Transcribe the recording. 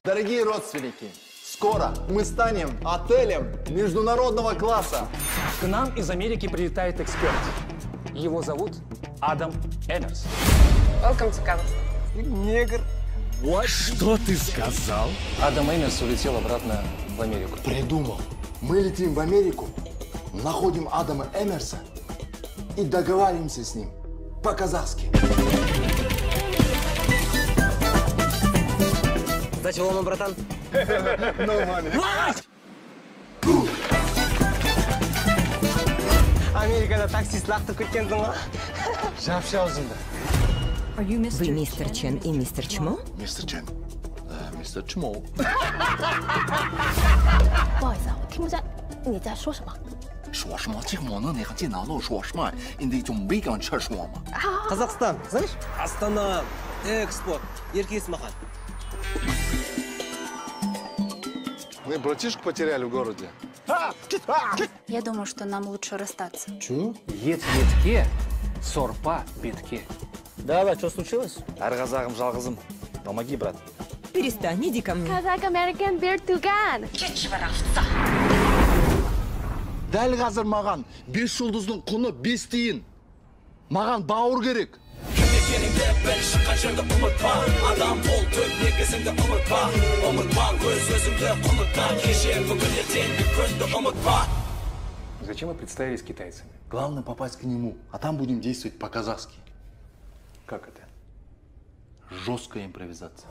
Дорогие родственники, скоро мы станем отелем международного класса. К нам из Америки прилетает эксперт. Его зовут Адам Эмерс. Welcome to Kazakhstan. Негр. Что ты сказал? Адам Эмерс улетел обратно в Америку. Придумал. Мы летим в Америку, находим Адама Эмерса и договариваемся с ним по-казахски. Зачем, братан? Америкада таксист лақтырып кеткенсің ғой. Вы мистер Чен и мистер Чмо? Мистер Чен. Мистер Чмо. 不好意思啊，我听不见你在说什么。说什么？这我能那个电脑都说什么？你得用美感吃说嘛。 Қазақстан, знаешь? Астана, Экспо, Ерке Исмахан. Мы братишку потеряли в городе. Я думаю, что нам лучше расстаться. Чего? Ет етке, сорпа битке. Давай, что случилось? Әр қазағым жалғызым. Помоги, брат. Перестань, иди ко мне. Kazakh American beer tugan. Дәл қазір маған 5 жұлдыздың құны 5 тиын. Маған бауыр керек. Зачем вы представились китайцами? Главное попасть к нему, а там будем действовать по-казахски. Как это? Жесткая импровизация.